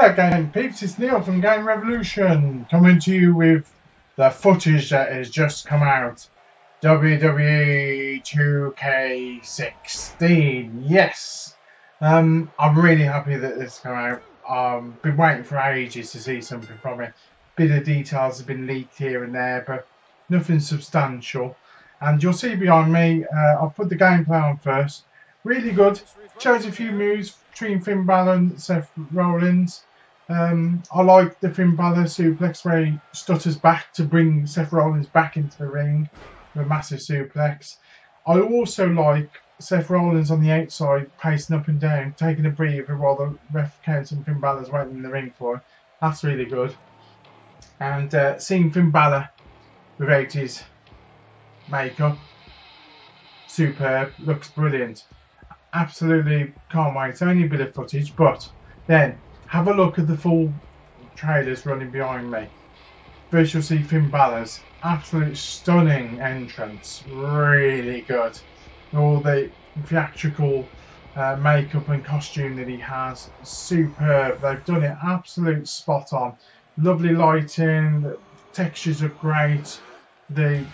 Hello Game Peeps, it's Neil from Gamerevolution coming to you with the footage that has just come out. Wwe 2K16, yes! I'm really happy that this come out. I've been waiting for ages to see something from it. Bit of details have been leaked here and there, but nothing substantial. And you'll see behind me, I'll put the gameplay on first. Really good. Shows a few moves between Finn Balor and Seth Rollins. I like the Finn Balor suplex where he stutters back to bring Seth Rollins back into the ring with a massive suplex. I also like Seth Rollins on the outside pacing up and down, taking a breather while the ref counts and Finn Balor's waiting in the ring for him. That's really good. And seeing Finn Balor without his makeup, superb, looks brilliant. Absolutely can't wait. It's only a bit of footage, but then have a look at the full trailers running behind me. First you'll see Finn Balor's absolute stunning entrance, really good. All the theatrical makeup and costume that he has, superb. They've done it absolute spot on. Lovely lighting, the textures are great. The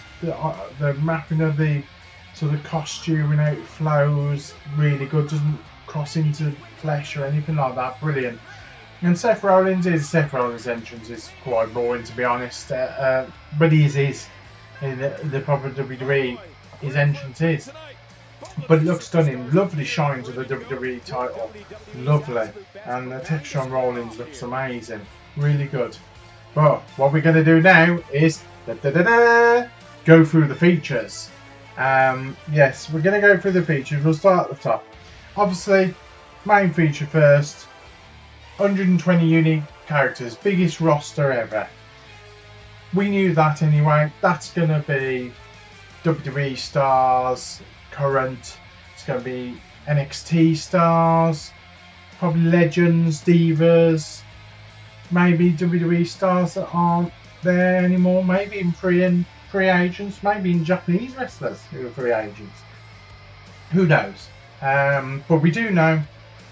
mapping of the sort of costume and how it flows, really good. Doesn't cross into flesh or anything like that. Brilliant. And Seth Rollins' entrance is quite boring, to be honest. But he is in the proper WWE. His entrance is. But it looks stunning. Lovely shine to the WWE title. Lovely. And the texture on Rollins looks amazing. Really good. But what we're going to do now is go through the features. Yes, we're going to go through the features. We'll start at the top. Obviously, main feature first. 120 unique characters. Biggest roster ever. We knew that anyway. That's going to be WWE stars, current. It's going to be NXT stars. Probably legends, divas. Maybe WWE stars that aren't there anymore. Maybe in free agents. Maybe in Japanese wrestlers who are free agents. Who knows? But we do know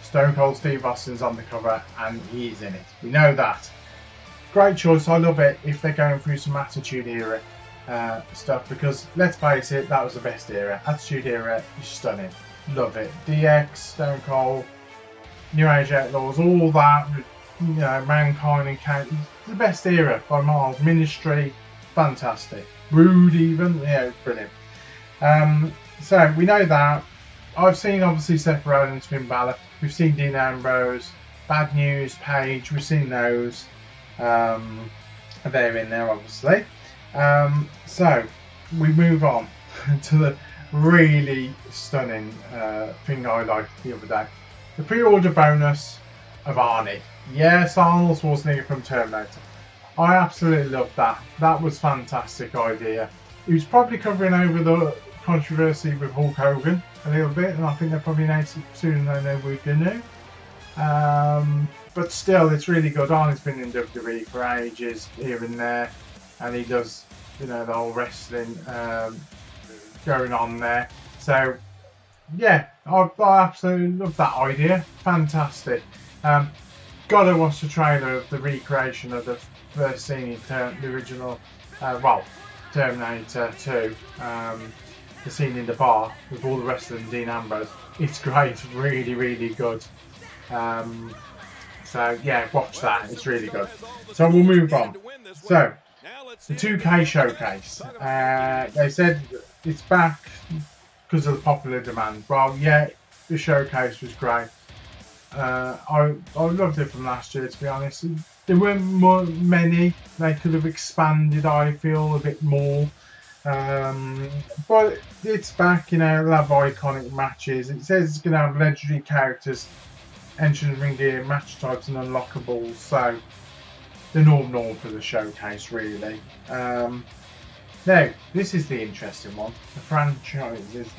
Stone Cold Steve Austin's on the cover and he's in it. We know that. Great choice. I love it if they're going through some Attitude Era stuff, because let's face it, that was the best era. Attitude Era is stunning. Love it. DX, Stone Cold, New Age Outlaws, all that. You know, Mankind and Kane. The best era by miles. Ministry, fantastic. Rude even, yeah, brilliant. So we know that. I've seen obviously Seth Rollins, Finn Balor. We've seen Dean Ambrose, Bad News, Paige. We've seen those. They're in there obviously. So we move on to the really stunning thing I liked the other day. The pre-order bonus of Arnie. Yes, Arnold Schwarzenegger from Terminator. I absolutely loved that. That was a fantastic idea. He was probably covering over the controversy with Hulk Hogan a little bit, and I think they'll probably announce it sooner than they were going to. But still, it's really good. Arnie's been in WWE for ages, here and there, and he does, you know, the whole wrestling going on there. So, yeah, I absolutely love that idea. Fantastic. Gotta watch the trailer of the recreation of the first scene in the original, Terminator 2. The scene in the bar with all the wrestlers and Dean Ambrose. It's great, really, really good. So yeah, watch that. It's really good. So we'll move on. So the 2K showcase. They said it's back because of the popular demand. Well, yeah, the showcase was great. I loved it from last year, to be honest. There weren't many. They could have expanded, I feel, a bit more. But it's back, you know. It'll have iconic matches. It says it's going to have legendary characters, entrance ring gear, match types, and unlockables. So the norm for the showcase, really. Now, this is the interesting one. The franchise is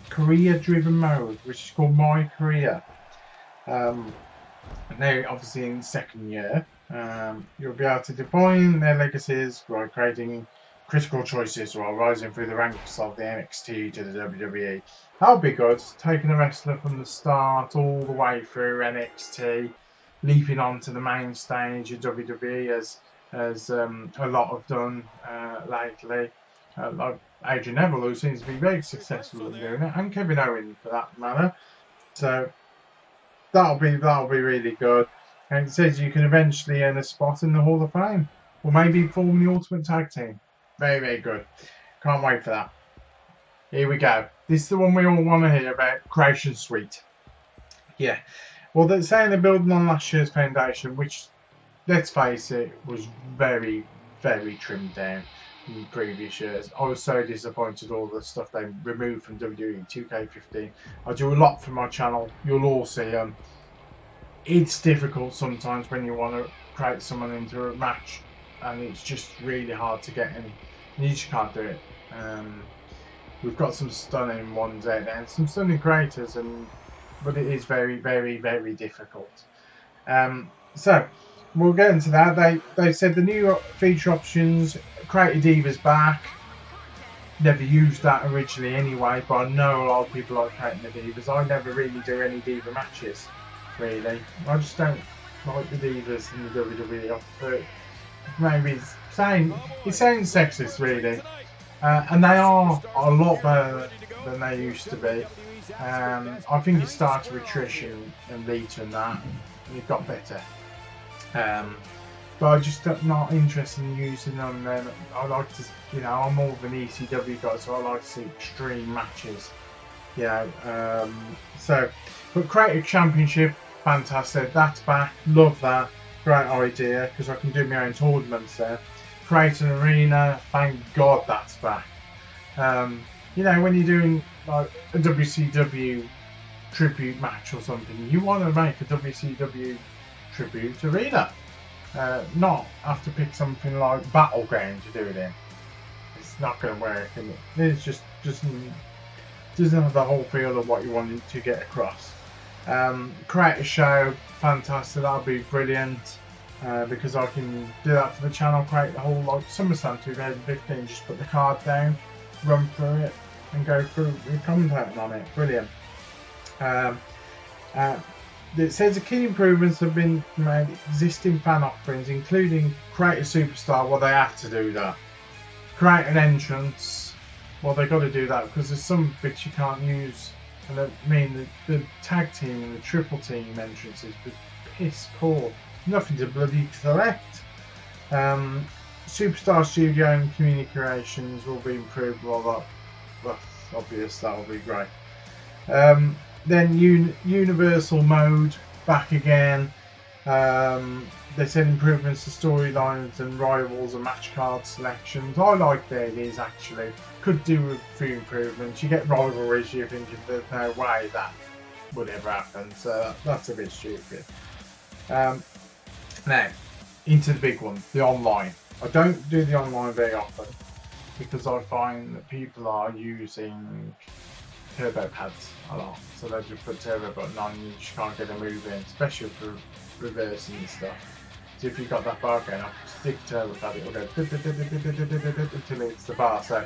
career-driven mode, which is called MyCareer. Now, obviously, in the second year, you'll be able to define their legacies by creating critical choices while rising through the ranks of the NXT to the WWE. That'll be good. Taking a wrestler from the start all the way through NXT leaping onto the main stage of WWE as a lot have done lately. Like Adrian Neville, who seems to be very successful at doing it, and Kevin Owens for that matter. So that'll be really good. And it says you can eventually earn a spot in the Hall of Fame, or maybe form the Ultimate Tag Team. Very good. Can't wait for that. Here we go. This is the one we all want to hear about, Creation Suite. Yeah. Well, they're saying they're building on last year's foundation, which, let's face it, was very trimmed down in previous years. I was so disappointed all the stuff they removed from WWE 2K16. I do a lot for my channel. You'll all see them. It's difficult sometimes when you want to create someone into a match, and it's just really hard to get in. You just can't do it. We've got some stunning ones out there, and some stunning creators, but it is very difficult. So we'll get into that. They said the new feature options, Creative Divas back. Never used that originally anyway, but I know a lot of people like creating the Divas. I never really do any Diva matches, really. I just don't like the Divas in the WWE. But maybe it sounds sexist, really. And they are a lot better than they used to be. I think it started with Trish and Lita and that, and it got better. But I'm just not interested in using them. I like to, I'm more of an ECW guy, so I like to see extreme matches. But Creative Championship, fantastic. That's back. Love that. Great idea, because I can do my own tournaments there. Create an arena, thank God that's back. When you're doing like a WCW tribute match or something, you want to make a WCW tribute arena. Not have to pick something like Battleground to do it in. It's not going to work, and it just doesn't have the whole feel of what you wanted to get across. Create a show, fantastic, that'll be brilliant. Because I can do that for the channel, create the whole like SummerSlam 2015, just put the card down, run through it, and go through the commentating on it. Brilliant. It says the key improvements have been made existing fan offerings, including create a superstar. Well, they have to do that. Create an entrance. Well, they got to do that because there's some bits you can't use. And I mean, the tag team and the triple team entrances were piss poor. Nothing to bloody select. Superstar Studio and Community Creations will be improved. Well, that's obvious. That will be great. Then Universal Mode back again. They said improvements to storylines and rivals and match card selections. I like the ideas actually. Could do with a few improvements. You get rivalries, you're thinking there's no way that would ever happen. So that's a bit stupid. Now, into the big one, the online. I don't do the online very often because I find that people are using turbo pads a lot. So they just put turbo button on and you just can't get a move in, especially for reversing and stuff. So if you've got that bar going up, stick turbo pad, it will go until it's the bar. So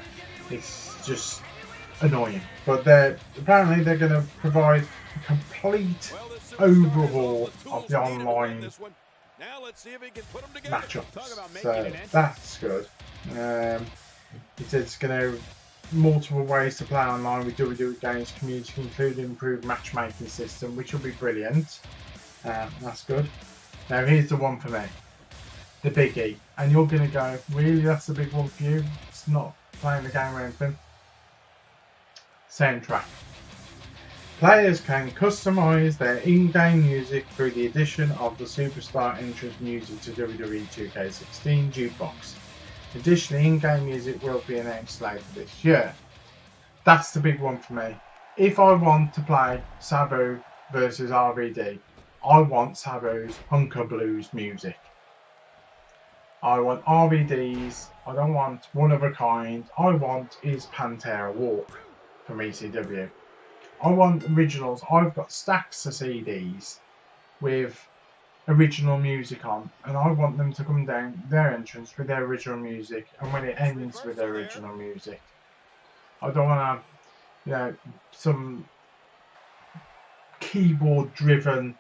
it's just annoying. But apparently they're going to provide a complete overhaul of the online matchups, so that's good. It says it's going to multiple ways to play online with WWE Games community, including improved matchmaking system, which will be brilliant. That's good. Now here's the one for me, the biggie, and you're going to go, really? That's the big one for you? It's not playing the game or anything. Soundtrack. Players can customise their in-game music through the addition of the Superstar entrance music to WWE 2K16 jukebox. Additionally, in-game music will be announced later this year. That's the big one for me. If I want to play Sabu versus RVD, I want Sabu's Hunker Blues music. I want RVD's, I don't want One of a Kind, I want his Pantera Walk from ECW. I want originals. I've got stacks of CDs with original music on, and I want them to come down their entrance with their original music, and when it ends with their original music. I don't want to have, some keyboard-driven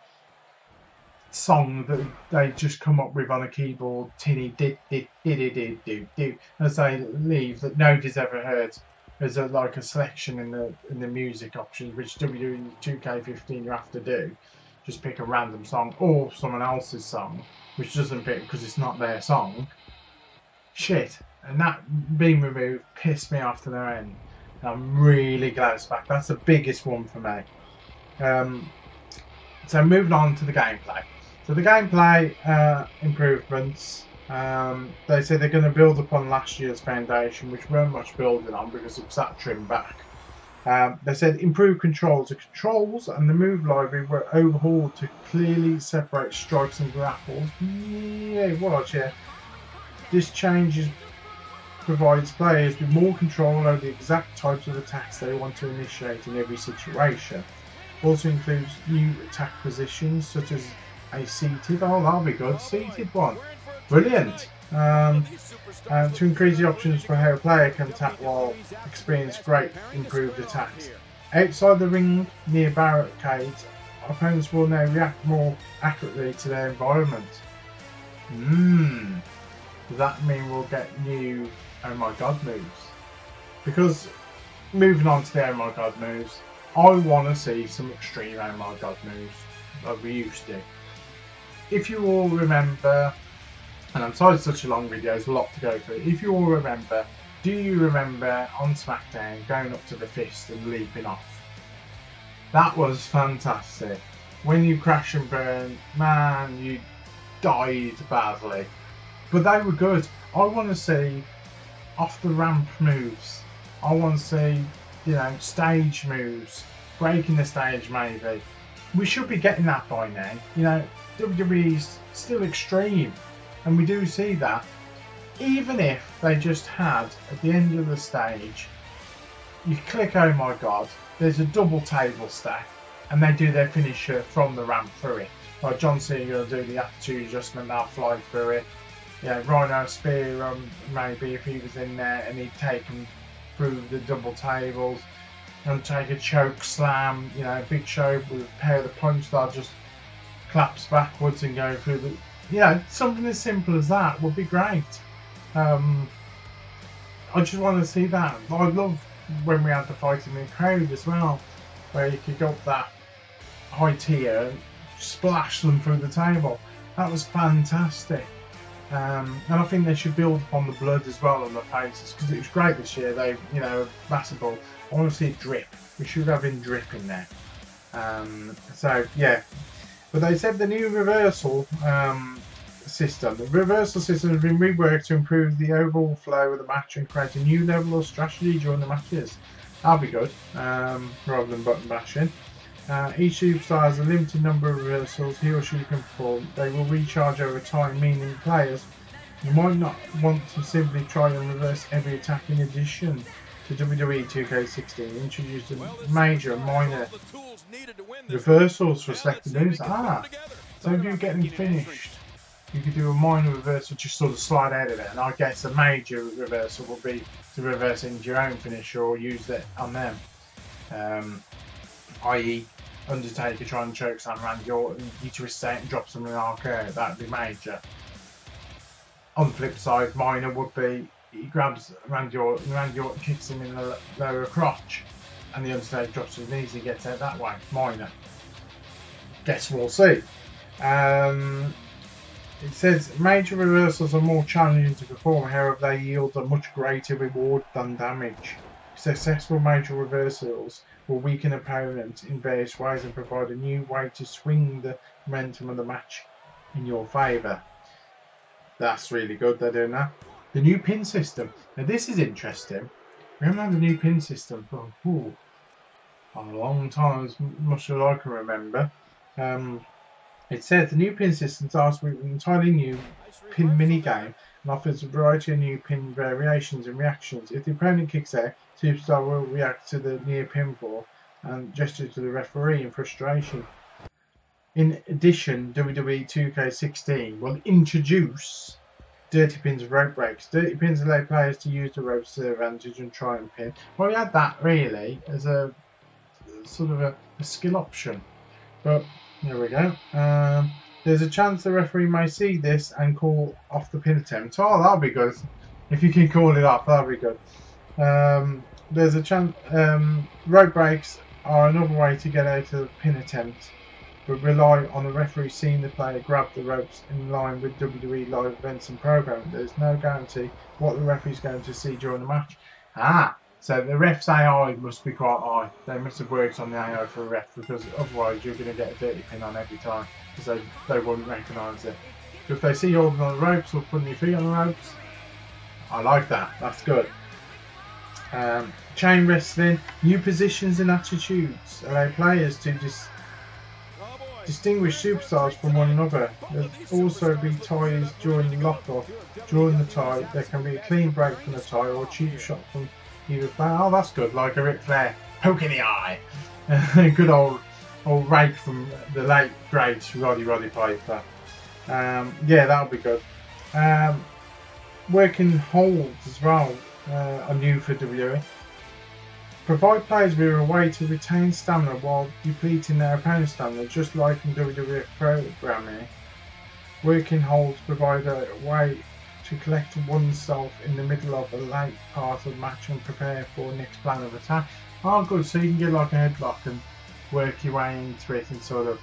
song that they just come up with on a keyboard, tinny did as they leave, that nobody's ever heard. There's like a selection in the music options, which Wwe 2K16 you have to do. Just pick a random song or someone else's song, which doesn't pick because it's not their song. Shit, and that being removed pissed me off to no end. And I'm really glad it's back. That's the biggest one for me. So moving on to the gameplay. So the gameplay improvements. They say they're going to build upon last year's foundation, which weren't much building on because it was that trimmed back. They said improved controls. The controls and the move library were overhauled to clearly separate strikes and grapples. Yeah, watch here. This change provides players with more control over the exact types of attacks they want to initiate in every situation. Also includes new attack positions such as a seated, oh that'll be good, seated one. Brilliant. To increase the options for how a player can attack while experience great improved attacks. Outside the ring near barricades, opponents will now react more accurately to their environment. Does that mean we'll get new oh my god moves? Because moving on to the oh my god moves, I want to see some extreme oh my god moves like we used to. If you all remember, and I'm sorry it's such a long video, there's a lot to go through. If you all remember, do you remember on SmackDown going up to the fist and leaping off? That was fantastic. When you crash and burn, man, you died badly. But they were good. I want to see off the ramp moves. I want to see, you know, stage moves. Breaking the stage maybe. We should be getting that by now. You know, WWE's still extreme. And we do see that. Even if they just had, at the end of the stage, you click oh my god, there's a double table stack. And they do their finisher from the ramp through it. Like John Cena will do the attitude adjustment, they'll fly through it. Yeah, Rhino Spear, maybe if he was in there and he'd taken through the double tables and take a choke slam, you know, Big Show with a pair of the punch that just claps backwards and go through the, you know, something as simple as that would be great. I just want to see that. I love when we had the fight in the crowd as well, where you could go up that high tier and splash them through the table. That was fantastic. And I think they should build upon the blood as well on the faces, because it was great this year. They, you know, basketball. I want to see it drip. We should have been dripping there. So yeah, but they said the new reversal system. The reversal system has been reworked to improve the overall flow of the match and create a new level of strategy during the matches. That'll be good, rather than button bashing. Each superstar has a limited number of reversals he or she can perform. They will recharge over time, meaning players you might not want to simply try and reverse every attack. In addition to WWE 2K16 introduced a major and minor reversals for selected moves. So if you're getting finished, you could do a minor reversal, just sort of slide out of it, and I guess a major reversal would be to reverse it into your own finisher or use it on them. I.e. Undertaker trying to choke slam Randy Orton, he twists out and drops him in an RKO. That would be major. On the flip side, minor would be he grabs Randy Orton kicks him in the lower crotch, and the Undertaker drops his knees and gets out that way. Minor. Guess we'll see. It says major reversals are more challenging to perform, however they yield a much greater reward than damage. Successful major reversals will weaken opponents in various ways and provide a new way to swing the momentum of the match in your favour. That's really good, they're doing that. The new pin system. Now this is interesting. We haven't had a new pin system for a long time, as much as I can remember. It says the new pin system starts with an entirely new pin minigame and offers a variety of new pin variations and reactions. If the opponent kicks out, Superstar will react to the near pinfall and gesture to the referee in frustration. In addition, WWE 2K16 will introduce Dirty Pins and Rope Breaks. Dirty Pins allow players to use the ropes to their advantage and try and pin. Well, we had that really as a sort of a skill option, but there we go. There's a chance the referee may see this and call off the pin attempt. Oh, that'll be good. If you can call it off, that'll be good. There's a chance. Rope breaks are another way to get out of the pin attempt, but rely on the referee seeing the player grab the ropes in line with WWE live events and programming. There's no guarantee what the referee's going to see during the match. So the ref's AI must be quite high. They must have worked on the AI for a ref, because otherwise you're going to get a dirty pin on every time, because they wouldn't recognise it. So if they see you holding on the ropes or putting your feet on the ropes, I like that. That's good. Chain wrestling, new positions and attitudes allow players to distinguish superstars from one another. There'll also be ties during the lock-off. During the tie, there can be a clean break from the tie or a cheap shot from either player. Oh, that's good, like a Ric Flair poke in the eye. Good old rake from the late great Roddy Piper. Yeah, that'll be good. Working holds as well are new for WWE. Provide players with a way to retain stamina while depleting their opponent's stamina, just like in WWF programming. Working holds provide a way to collect oneself in the middle of a late part of the match and prepare for the next plan of attack. Oh, good, so you can get like a headlock and work your way into it and sort of,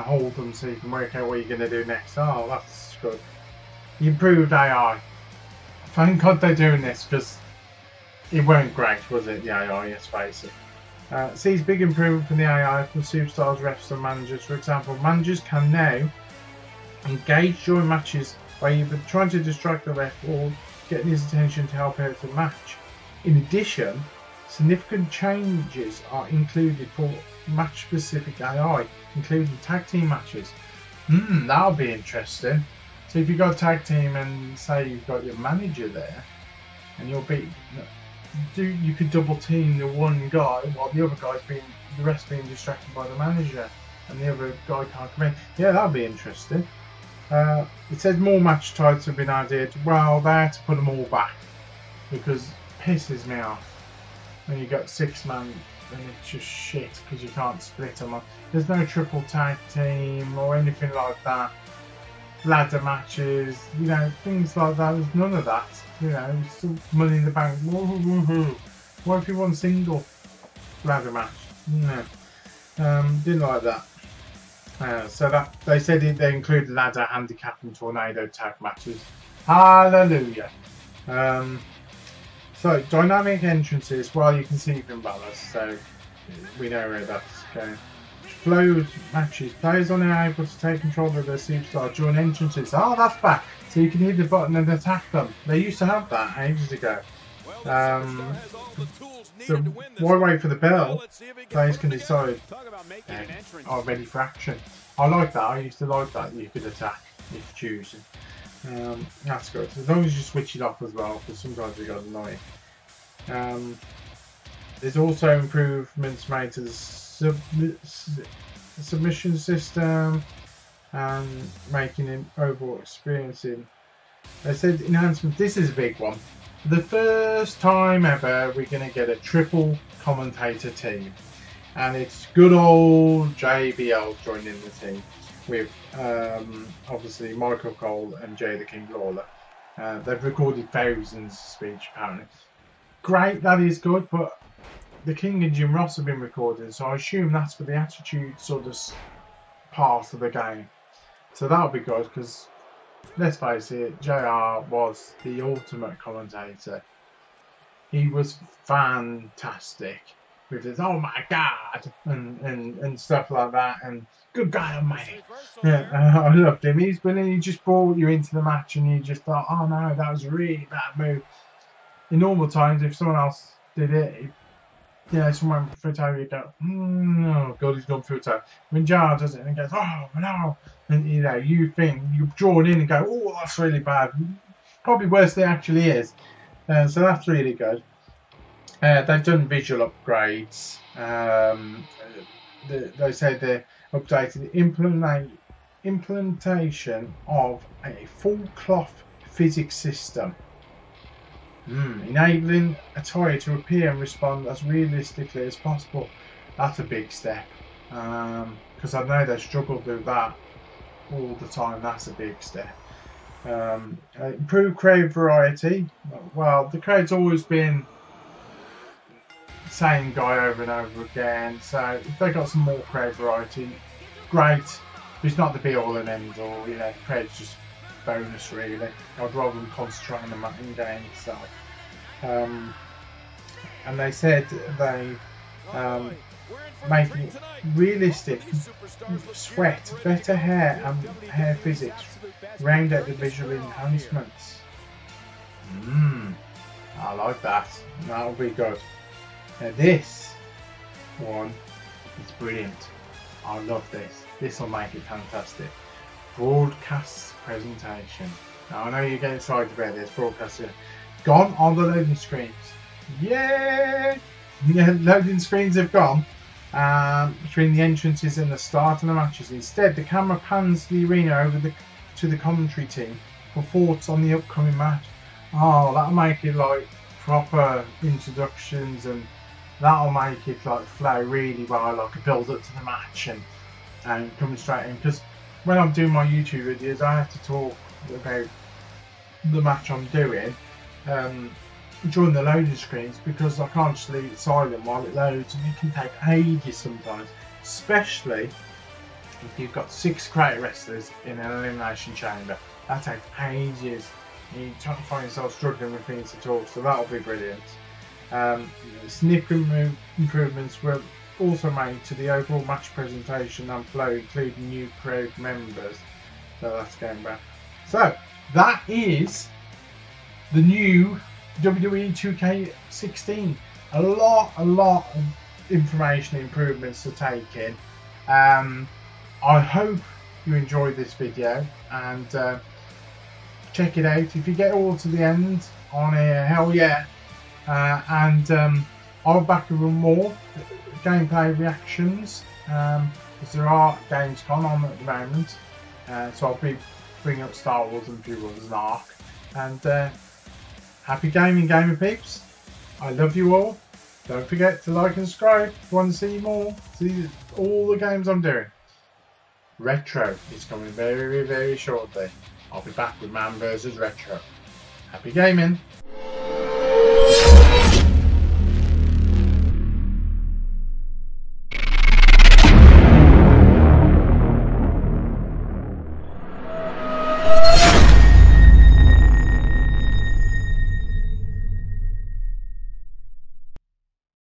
hold them so you can work out what you're going to do next. Oh, that's good. Improved AI. Thank God they're doing this, because it weren't great, was it, the AI, let's face it. Sees big improvement from the AI for superstars, refs and managers. For example, managers can now engage during matches by either trying to distract the ref or getting his attention to help out the match. In addition, significant changes are included for match-specific AI, including tag team matches. That'll be interesting. So if you've got a tag team and say you've got your manager there, and you could double team the one guy while the other guy's the rest being distracted by the manager, and the other guy can't come in. Yeah, that'll be interesting. It says more match types have been added. Well, they had to put them all back, because it pisses me off when you got 6-man and it's just shit because you can't split them up. There's no triple tag team or anything like that. Ladder matches, things like that. There's none of that. Still Money in the Bank. What if you want single ladder match? No. Didn't like that. So that they said they include ladder, handicap and tornado tag matches. Hallelujah. So dynamic entrances. Well, you can see from balance, so we know where that's going. Flows matches. Players are now able to take control of their superstar during entrances. Oh, that's back. So you can hit the button and attack them. They used to have that ages ago. So why wait for the bell? Players can decide. Are ready for action. I like that. I used to like that. You could attack if you choose. That's good. As long as you switch it off as well, because sometimes it got annoying. There's also improvements made to the submission system and making an overall experiencing. They said enhancement. This is a big one. For the first time ever, we're going to get a triple commentator team, and it's good old JBL joining the team with obviously Michael Cole and Jay the King Lawler. They've recorded thousands of speech apparently. Great, that is good, but the King and Jim Ross have been recorded, so I assume that's for the attitude sort of part of the game. So that'll be good, because let's face it, JR was the ultimate commentator. He was fantastic with his "oh my god" and stuff like that, and good God almighty. Yeah, I loved him. He's brilliant. He just brought you into the match, and you just thought, oh no, that was a really bad move. In normal times, if someone else did it, someone through a toe, you go, oh god, he's gone through a toe. When JR does it and he goes, oh no, and you think, you're drawn in and go, oh, that's really bad. Probably worse than it actually is. So that's really good. They've done visual upgrades. They say they're updating the implementation of a full cloth physics system. Enabling attire to appear and respond as realistically as possible. That's a big step, because I know they struggled with that all the time. That's a big step. Improve crowd variety. Well, the crowd's always been the same guy over and over again, so if they got some more crowd variety, great. It's not the be all and end all, you know, the crowd's just bonus really. I'd rather them concentrate on the main game itself. And they said they make it realistic, sweat, better hair and hair physics, round out the visual enhancements. I like that. That'll be good. Now this one is brilliant. I love this. This will make it fantastic. Broadcast presentation. Now I know you get excited about this broadcasting. Gone on the loading screens. Yay! Yeah, loading screens have gone between the entrances and the start of the matches. Instead, the camera pans the arena over to the commentary team for thoughts on the upcoming match. Oh, that'll make it like proper introductions, and that'll make it like flow really well, like a build up to the match and coming straight in. Because when I'm doing my YouTube videos, I have to talk about the match I'm doing during the loading screens, because I can't just leave it silent while it loads, and it can take ages sometimes, especially if you've got 6 crate wrestlers in an elimination chamber. That takes ages. You try to find yourself struggling with things to talk, so that'll be brilliant. Significant improvements were also made to the overall match presentation and flow, including new crowd members. So that's going back. So that is the new Wwe 2K16. A lot of information improvements to take in. I hope you enjoyed this video, and check it out. If you get all to the end on here, hell yeah. I'll back with more gameplay reactions, because there are Gamescom on at the moment, so I'll be bringing up Star Wars and a few others and Ark. And happy gaming, gamer peeps. I love you all. Don't forget to like and subscribe if you want to see more, see all the games I'm doing. Retro is coming very shortly. I'll be back with Man vs Retro. Happy gaming.